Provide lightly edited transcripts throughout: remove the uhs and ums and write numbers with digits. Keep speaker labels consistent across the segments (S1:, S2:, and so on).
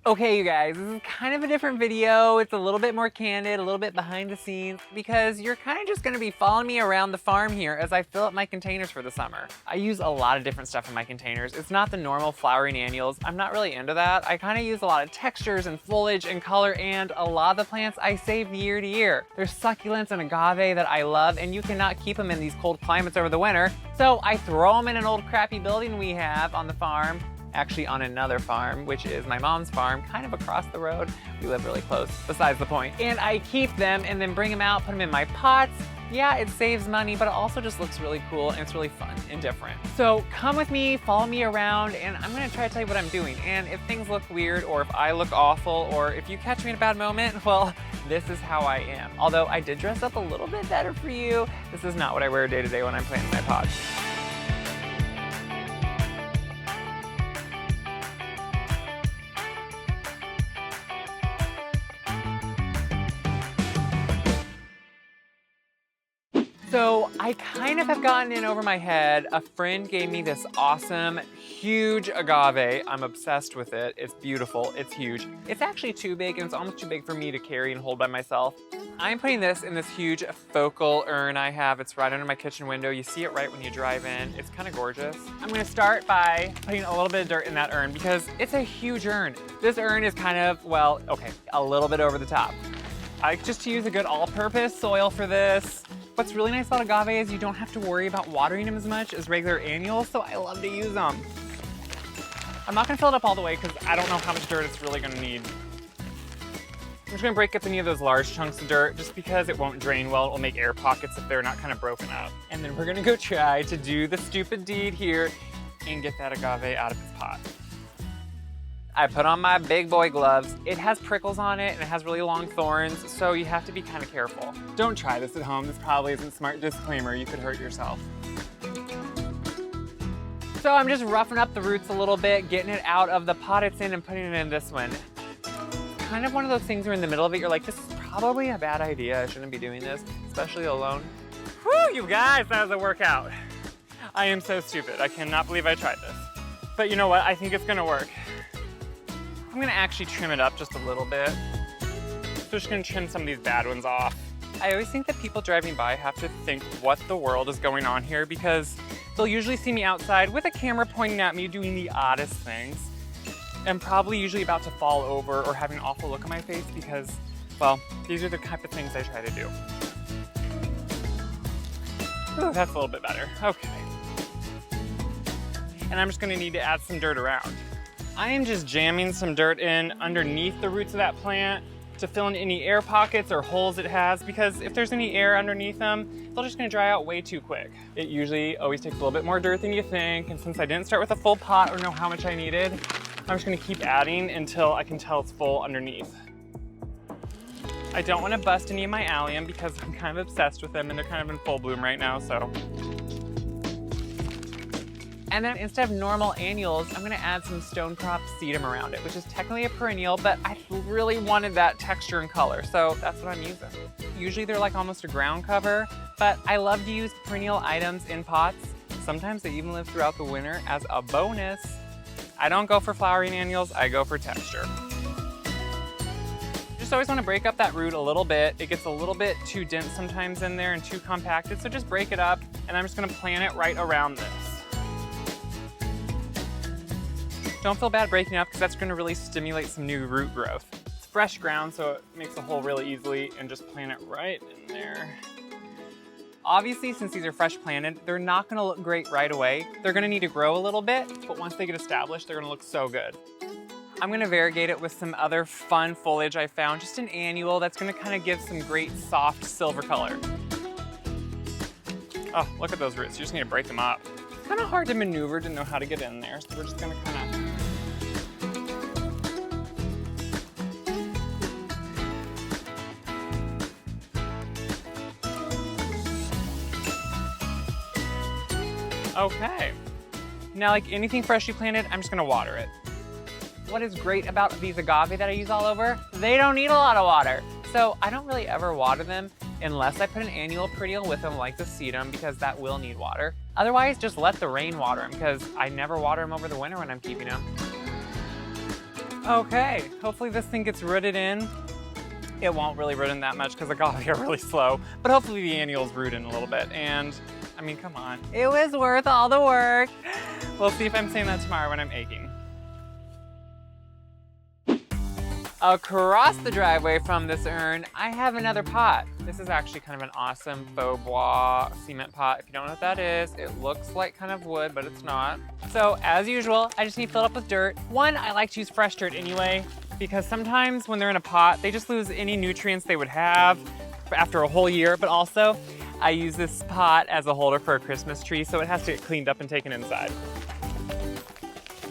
S1: Okay, you guys, this is kind of a different video. It's a little bit more candid, a little bit behind the scenes, because you're kind of just gonna be following me around the farm here as I fill up my containers for the summer. I use a lot of different stuff in my containers. It's not the normal flowering annuals. I'm not really into that. I kind of use a lot of textures and foliage and color, and a lot of the plants I save year to year. There's succulents and agave that I love, and you cannot keep them in these cold climates over the winter. So I throw them in an old crappy building we have on the farm. Actually on another farm, which is my mom's farm, kind of across the road. We live really close, besides the point. And I keep them and then bring them out, put them in my pots. Yeah, it saves money, but it also just looks really cool and it's really fun and different. So come with me, follow me around, and I'm gonna try to tell you what I'm doing. And if things look weird, or if I look awful, or if you catch me in a bad moment, well, this is how I am. Although I did dress up a little bit better for you, this is not what I wear day to day when I'm planting my pots. So I kind of have gotten in over my head. A friend gave me this awesome, huge agave. I'm obsessed with it. It's beautiful, it's huge. It's actually too big, and it's almost too big for me to carry and hold by myself. I'm putting this in this huge focal urn I have. It's right under my kitchen window. You see it right when you drive in. It's kind of gorgeous. I'm gonna start by putting a little bit of dirt in that urn because it's a huge urn. This urn is kind of, well, okay, a little bit over the top. I like just to use a good all-purpose soil for this. What's really nice about agave is you don't have to worry about watering them as much as regular annuals, so I love to use them. I'm not gonna fill it up all the way because I don't know how much dirt it's really gonna need. I'm just gonna break up any of those large chunks of dirt just because it won't drain well. It will make air pockets if they're not kind of broken up. And then we're gonna go try to do the stupid deed here and get that agave out of its pot. I put on my big boy gloves. It has prickles on it and it has really long thorns, so you have to be kind of careful. Don't try this at home. This probably isn't smart. Disclaimer, you could hurt yourself. So I'm just roughing up the roots a little bit, getting it out of the pot it's in and putting it in this one. It's kind of one of those things where in the middle of it, you're like, this is probably a bad idea. I shouldn't be doing this, especially alone. Whew, you guys, that was a workout. I am so stupid. I cannot believe I tried this. But you know what? I think it's gonna work. I'm gonna actually trim it up just a little bit. So just gonna trim some of these bad ones off. I always think that people driving by have to think what the world is going on here because they'll usually see me outside with a camera pointing at me doing the oddest things and probably usually about to fall over or having an awful look on my face because, well, these are the type of things I try to do. Ooh, that's a little bit better, okay. And I'm just gonna need to add some dirt around. I am just jamming some dirt in underneath the roots of that plant to fill in any air pockets or holes it has because if there's any air underneath them, they're just gonna dry out way too quick. It usually always takes a little bit more dirt than you think, and since I didn't start with a full pot or know how much I needed, I'm just gonna keep adding until I can tell it's full underneath. I don't wanna bust any of my allium because I'm kind of obsessed with them and they're kind of in full bloom right now, so. And then instead of normal annuals, I'm gonna add some stone crop sedum around it, which is technically a perennial, but I really wanted that texture and color, so that's what I'm using. Usually they're like almost a ground cover, but I love to use perennial items in pots. Sometimes they even live throughout the winter as a bonus. I don't go for flowering annuals, I go for texture. Just always wanna break up that root a little bit. It gets a little bit too dense sometimes in there and too compacted, so just break it up, and I'm just gonna plant it right around this. Don't feel bad breaking it up because that's gonna really stimulate some new root growth. It's fresh ground, so it makes a hole really easily, and just plant it right in there. Obviously, since these are fresh planted, they're not gonna look great right away. They're gonna need to grow a little bit, but once they get established, they're gonna look so good. I'm gonna variegate it with some other fun foliage I found, just an annual that's gonna kind of give some great soft silver color. Oh, look at those roots. You just need to break them up. It's kind of hard to maneuver to know how to get in there, so we're just gonna kind of okay. Now, like anything freshly planted, I'm just gonna water it. What is great about these agave that I use all over, they don't need a lot of water. So I don't really ever water them unless I put an annual perennial with them like the sedum because that will need water. Otherwise, just let the rain water them because I never water them over the winter when I'm keeping them. Okay, hopefully this thing gets rooted in. It won't really root in that much because agave are really slow, but hopefully the annuals root in a little bit. And I mean, come on, it was worth all the work. We'll see if I'm saying that tomorrow when I'm egging. Across the driveway from this urn, I have another pot. This is actually kind of an awesome faux bois cement pot. If you don't know what that is, it looks like kind of wood, but it's not. So as usual, I just need to fill it up with dirt. One, I like to use fresh dirt anyway, because sometimes when they're in a pot, they just lose any nutrients they would have after a whole year. But also, I use this pot as a holder for a Christmas tree, so it has to get cleaned up and taken inside.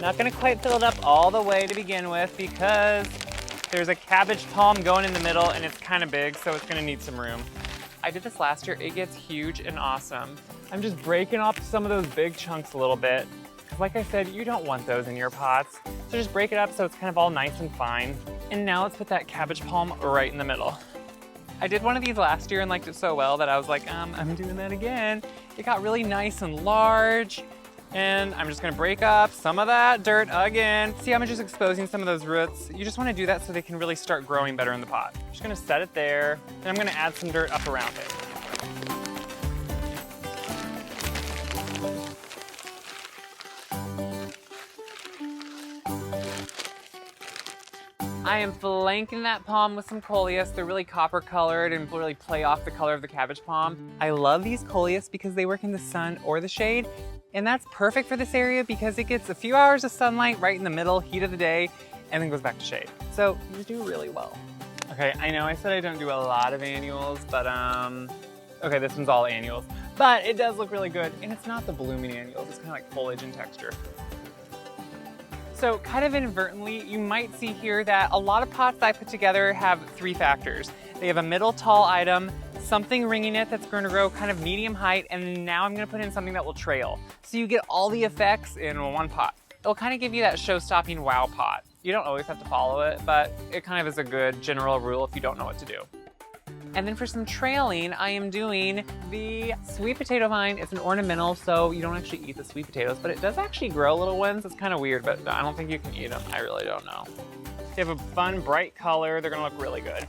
S1: Not gonna quite fill it up all the way to begin with because there's a cabbage palm going in the middle and it's kind of big, so it's gonna need some room. I did this last year, it gets huge and awesome. I'm just breaking up some of those big chunks a little bit. Like I said, you don't want those in your pots. So just break it up so it's kind of all nice and fine. And now let's put that cabbage palm right in the middle. I did one of these last year and liked it so well that I was like, I'm doing that again. It got really nice and large. And I'm just gonna break up some of that dirt again. See how I'm just exposing some of those roots? You just wanna do that so they can really start growing better in the pot. I'm just gonna set it there, and I'm gonna add some dirt up around it. I am flanking that palm with some coleus. They're really copper colored and really play off the color of the cabbage palm. I love these coleus because they work in the sun or the shade. And that's perfect for this area because it gets a few hours of sunlight right in the middle, heat of the day, and then goes back to shade. So these do really well. Okay, I know I said I don't do a lot of annuals, but okay, this one's all annuals. But it does look really good, and it's not the blooming annuals, it's kind of like foliage in texture. So kind of inadvertently, you might see here that a lot of pots that I put together have three factors. They have a middle tall item, something ringing it that's going to grow kind of medium height, and now I'm going to put in something that will trail. So you get all the effects in one pot. It'll kind of give you that show-stopping wow pot. You don't always have to follow it, but it kind of is a good general rule if you don't know what to do. And then for some trailing, I am doing the sweet potato vine. It's an ornamental, so you don't actually eat the sweet potatoes, but it does actually grow little ones. It's kind of weird, but I don't think you can eat them. I really don't know. They have a fun, bright color. They're gonna look really good.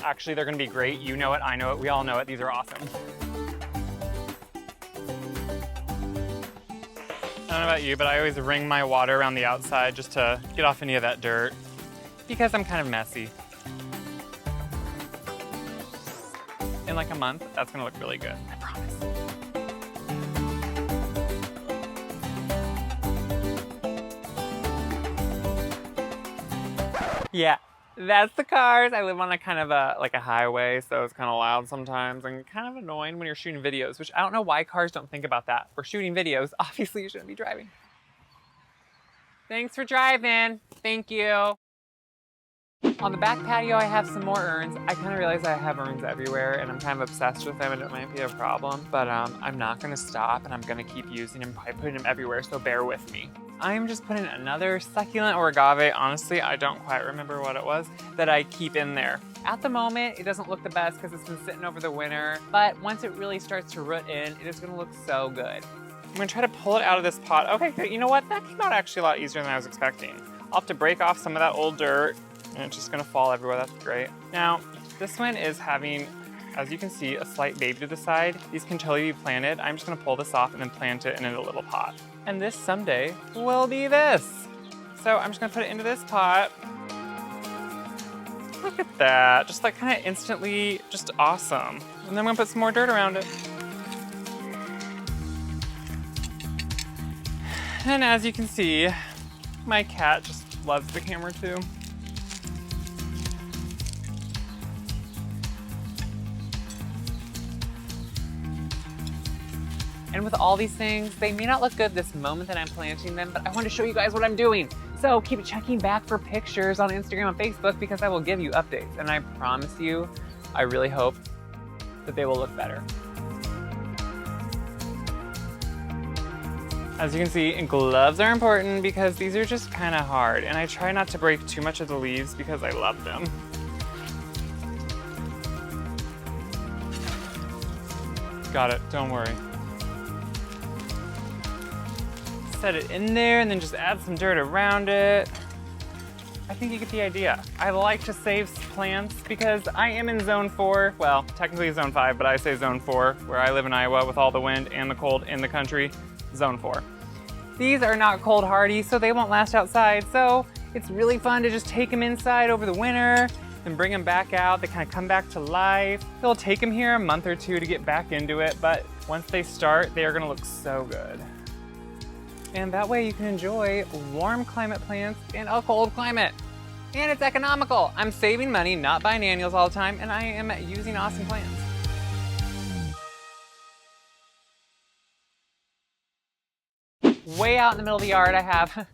S1: Actually, they're gonna be great. You know it, I know it, we all know it. These are awesome. I don't know about you, but I always wring my water around the outside just to get off any of that dirt because I'm kind of messy. In like a month, that's gonna look really good, I promise. Yeah, that's the cars. I live on a kind of like a highway, so it's kind of loud sometimes and kind of annoying when you're shooting videos, which I don't know why cars don't think about that. For shooting videos, obviously you shouldn't be driving. Thanks for driving. Thank you. On the back patio, I have some more urns. I kind of realize I have urns everywhere and I'm kind of obsessed with them and it might be a problem, but I'm not gonna stop and I'm gonna keep using them by putting them everywhere, so bear with me. I am just putting another succulent or agave, honestly, I don't quite remember what it was, that I keep in there. At the moment, it doesn't look the best because it's been sitting over the winter, but once it really starts to root in, it is gonna look so good. I'm gonna try to pull it out of this pot. Okay, good. You know what? That came out actually a lot easier than I was expecting. I'll have to break off some of that old dirt and it's just gonna fall everywhere. That's great. Now, this one is having, as you can see, a slight baby to the side. These can totally be planted. I'm just gonna pull this off and then plant it in a little pot. And this someday will be this. So I'm just gonna put it into this pot. Look at that, just like kind of instantly, just awesome. And then I'm gonna put some more dirt around it. And as you can see, my cat just loves the camera too. And with all these things, they may not look good this moment that I'm planting them, but I want to show you guys what I'm doing. So keep checking back for pictures on Instagram and Facebook because I will give you updates. And I promise you, I really hope that they will look better. As you can see, gloves are important because these are just kind of hard. And I try not to break too much of the leaves because I love them. Got it, don't worry. Set it in there and then just add some dirt around it. I think you get the idea. I like to save plants because I am in zone 4. Well, technically zone 5, but I say zone 4, where I live in Iowa with all the wind and the cold in the country, zone 4. These are not cold hardy, so they won't last outside. So it's really fun to just take them inside over the winter and bring them back out. They kind of come back to life. It'll take them here a month or 2 to get back into it, but once they start, they are gonna look so good. And that way you can enjoy warm climate plants in a cold climate. And it's economical. I'm saving money, not buying annuals all the time, and I am using awesome plants. Way out in the middle of the yard, I have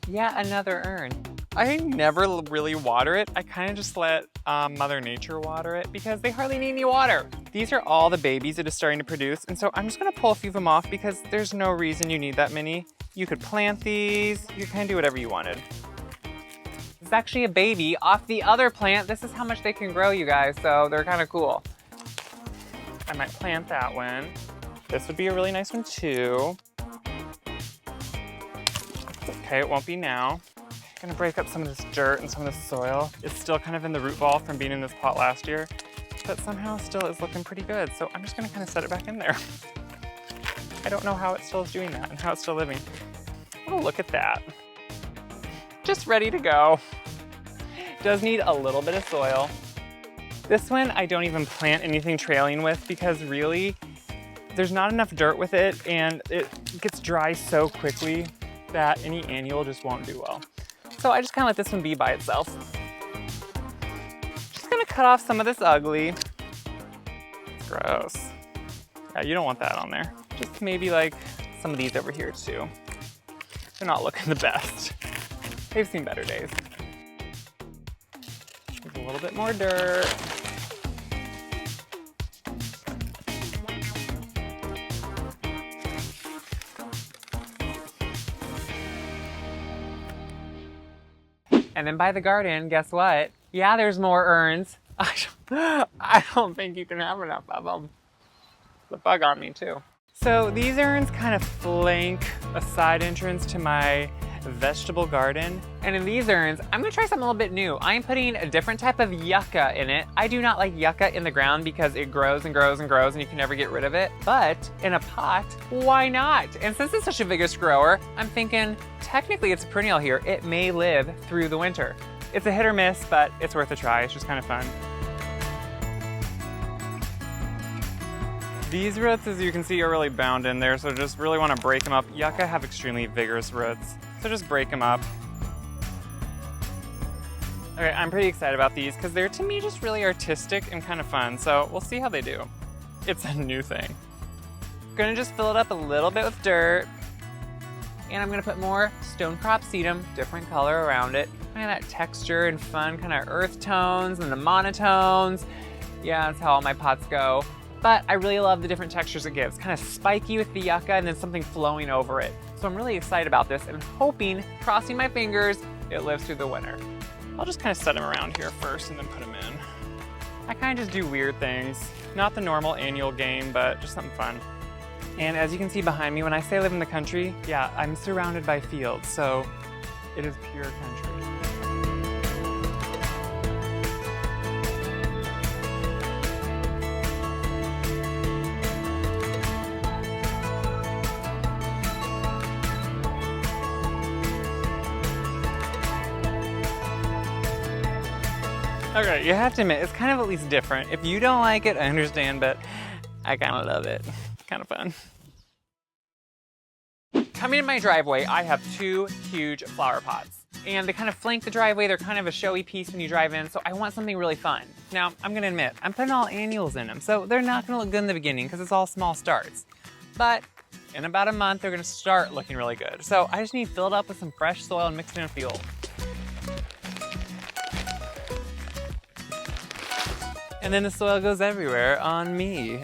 S1: yet another urn. I never really water it. I kind of just let Mother Nature water it because they hardly need any water. These are all the babies it is starting to produce, and so I'm just gonna pull a few of them off because there's no reason you need that many. You could plant these, you can do whatever you wanted. This is actually a baby off the other plant. This is how much they can grow, you guys, so they're kind of cool. I might plant that one. This would be a really nice one too. Okay, it won't be now. I'm gonna break up some of this dirt and some of this soil. It's still kind of in the root ball from being in this pot last year, but somehow still is looking pretty good. So I'm just gonna kind of set it back in there. I don't know how it still is doing that and how it's still living. Oh, look at that. Just ready to go. Does need a little bit of soil. This one I don't even plant anything trailing with because really there's not enough dirt with it and it gets dry so quickly that any annual just won't do well. So I just kind of let this one be by itself. Just gonna cut off some of this ugly. It's gross. Yeah, you don't want that on there. Just maybe like some of these over here too. They're not looking the best. They've seen better days. There's a little bit more dirt. And then by the garden, guess what? Yeah, there's more urns. I don't think you can have enough of them. The bug on me too. So these urns kind of flank a side entrance to my vegetable garden. And in these urns, I'm gonna try something a little bit new. I'm putting a different type of yucca in it. I do not like yucca in the ground because it grows and grows and grows and you can never get rid of it. But in a pot, why not? And since it's such a vigorous grower, I'm thinking technically it's a perennial here. It may live through the winter. It's a hit or miss, but it's worth a try. It's just kind of fun. These roots, as you can see, are really bound in there, so just really want to break them up. Yucca have extremely vigorous roots, so just break them up. Okay, I'm pretty excited about these because they're, to me, just really artistic and kind of fun, so we'll see how they do. It's a new thing. I'm gonna just fill it up a little bit with dirt, and I'm gonna put more stonecrop sedum, different color around it. Kind of that texture and fun kind of earth tones and the monotones. Yeah, that's how all my pots go. But I really love the different textures it gives. Kind of spiky with the yucca and then something flowing over it. So I'm really excited about this and hoping, crossing my fingers, it lives through the winter. I'll just kind of set them around here first and then put them in. I kind of just do weird things. Not the normal annual game, but just something fun. And as you can see behind me, when I say I live in the country, yeah, I'm surrounded by fields, so it is pure country. Okay, you have to admit, it's kind of at least different. If you don't like it, I understand, but I kind of love it. It's kind of fun. Coming in my driveway, I have 2 huge flower pots. And they kind of flank the driveway. They're kind of a showy piece when you drive in, so I want something really fun. Now, I'm gonna admit, I'm putting all annuals in them, so they're not gonna look good in the beginning because it's all small starts. But in about a month, they're gonna start looking really good. So I just need to fill it up with some fresh soil and mix it in a field. And then the soil goes everywhere on me.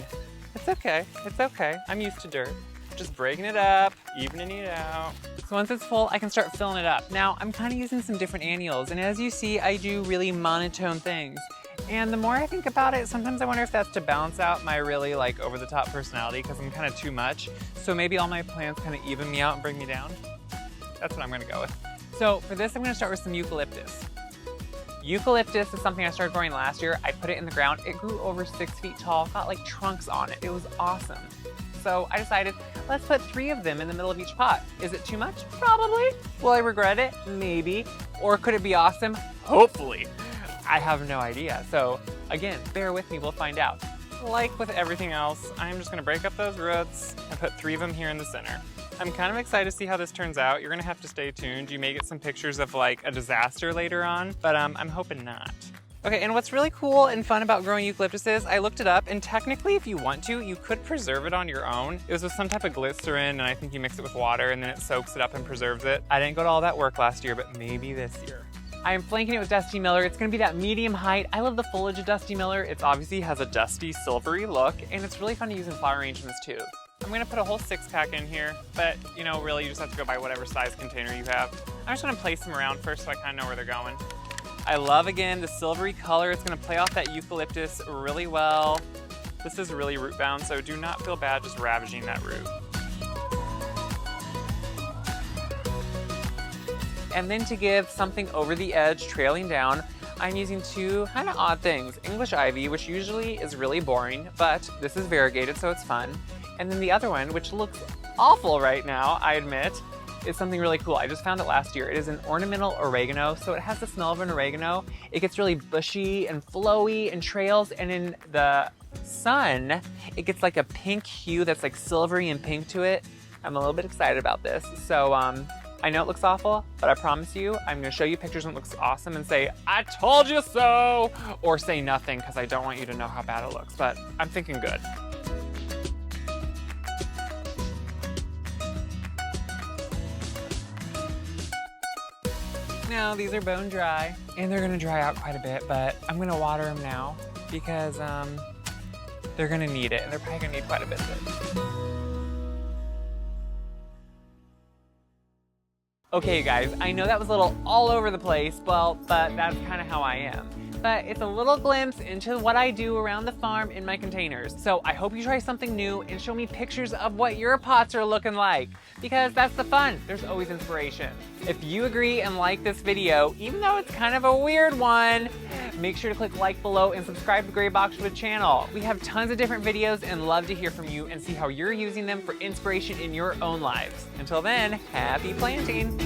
S1: It's okay, it's okay. I'm used to dirt. Just breaking it up, evening it out. So once it's full, I can start filling it up. Now, I'm kind of using some different annuals, and as you see, I do really monotone things. And the more I think about it, sometimes I wonder if that's to balance out my really like over-the-top personality, because I'm kind of too much. So maybe all my plants kind of even me out and bring me down. That's what I'm gonna go with. So for this, I'm gonna start with some eucalyptus. Eucalyptus is something I started growing last year. I put it in the ground. It grew over 6 feet tall, got like trunks on it. It was awesome. So I decided, let's put 3 of them in the middle of each pot. Is it too much? Probably. Will I regret it? Maybe. Or could it be awesome? Hopefully. I have no idea. So again, bear with me, we'll find out. Like with everything else, I'm just gonna break up those roots and put 3 of them here in the center. I'm kind of excited to see how this turns out. You're gonna have to stay tuned. You may get some pictures of like a disaster later on, but I'm hoping not. Okay, and what's really cool and fun about growing eucalyptus is, I looked it up, and technically if you want to, you could preserve it on your own. It was with some type of glycerin, and I think you mix it with water, and then it soaks it up and preserves it. I didn't go to all that work last year, but maybe this year. I am flanking it with Dusty Miller. It's gonna be that medium height. I love the foliage of Dusty Miller. It obviously has a dusty, silvery look, and it's really fun to use in flower arrangements too. I'm gonna put a whole 6-pack in here, but you know, really you just have to go by whatever size container you have. I'm just gonna place them around first so I kinda know where they're going. I love, again, the silvery color. It's gonna play off that eucalyptus really well. This is really root bound, so do not feel bad just ravaging that root. And then to give something over the edge, trailing down, I'm using 2 kind of odd things. English ivy, which usually is really boring, but this is variegated, so it's fun. And then the other one, which looks awful right now, I admit, is something really cool. I just found it last year. It is an ornamental oregano, so it has the smell of an oregano. It gets really bushy and flowy and trails, and in the sun, it gets like a pink hue that's like silvery and pink to it. I'm a little bit excited about this. So I know it looks awful, but I promise you, I'm gonna show you pictures when it looks awesome and say, I told you so, or say nothing because I don't want you to know how bad it looks, but I'm thinking good. Now, these are bone dry, and they're gonna dry out quite a bit, but I'm gonna water them now because they're gonna need it, and they're probably gonna need quite a bit of it. Okay, you guys, I know that was a little all over the place, well, but that's kind of how I am. But it's a little glimpse into what I do around the farm in my containers. So I hope you try something new and show me pictures of what your pots are looking like, because that's the fun. There's always inspiration. If you agree and like this video, even though it's kind of a weird one, make sure to click like below and subscribe to Gray Boxwood channel. We have tons of different videos and love to hear from you and see how you're using them for inspiration in your own lives. Until then, happy planting.